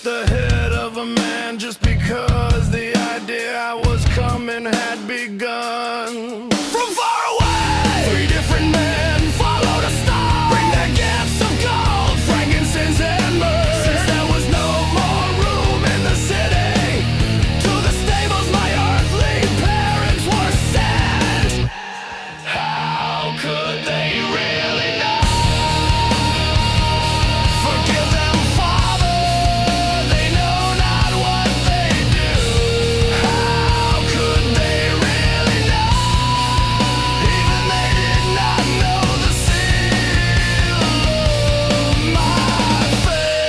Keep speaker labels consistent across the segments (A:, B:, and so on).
A: with the head of a man just because the idea I was coming had begun. From far away, three different men followed a star, bring their gifts of gold, frankincense and myrrh. Since there was no more room in the city, to the stables my earthly parents were sent. How could they really know? Forgive them, Father, they know not what they do. How could they really know? Even they did not know the seal of my faith.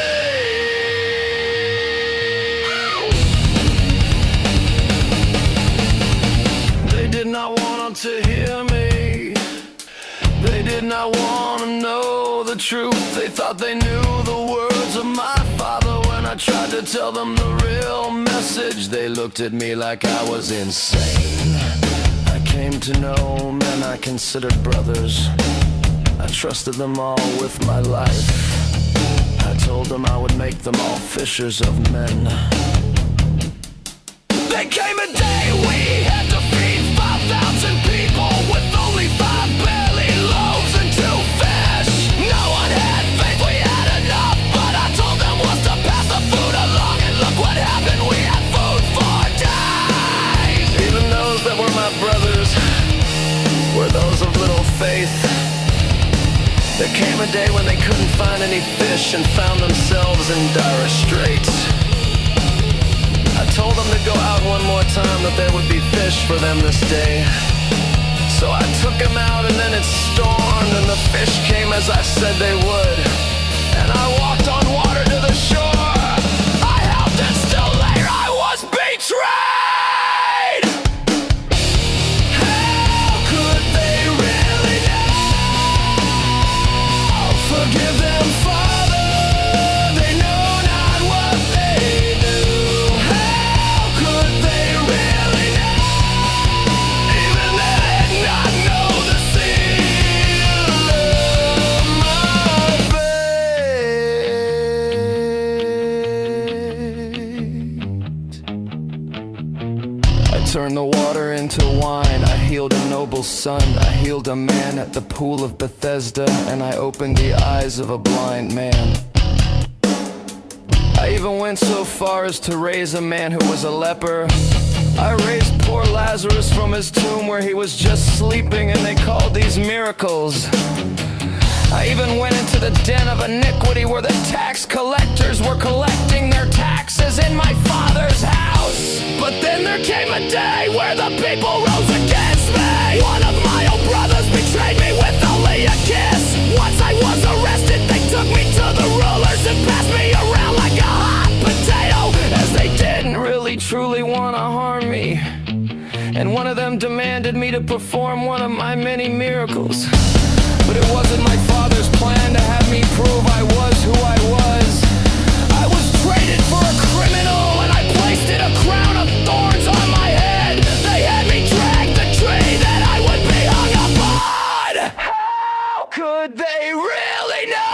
A: They did not want to hear me. They did not want to know the truth. They thought they knew the words of my father. When I tried to tell them the real message, they looked at me like I was insane. I came to know men I considered brothers. I trusted them all with my life. I told them I would make them all fishers of men. There came a day we had to feed 5,000 people with only 5 barley loaves and 2 fish. No one had faith we had enough, but I told them was to pass the food along, and look what happened, we had food for days. Even those that were my brothers were those of little faith. There came a day when they couldn't find any fish and found themselves in dire straits. I told them to go out one more time, that there would be fish for them this day. So I took them out and then it stormed and the fish came as I said they would. And I walked on water to the shore. I helped and still later I was betrayed. How could they really know? Forgive them, Father, they know not what they do. How could they really know? Even they did not know the seal of my fate. I turned the water into wine. I healed a noble son. I healed a man at the pool of Bethesda, and I opened the eyes of a blind man. I even went so far as to raise a man who was a leper. I raised poor Lazarus from his tomb where he was just sleeping, and they called these miracles. I even went into the den of iniquity where the tax collectors were collecting their taxes in my Father's house. But then there came a day where the people rose against me. One of my own brothers betrayed me with only a kiss. Once I was arrested, they took me to the rulers and passed me around like a hot potato, as they didn't really truly want to harm me. And one of them demanded me to perform one of my many miracles. But it wasn't my Father's plan to have me prove I was who I was. I was traded for a criminal, and I placed it a crown of thorns on my head. They had me drag the tree that I would be hung upon. How could they really know?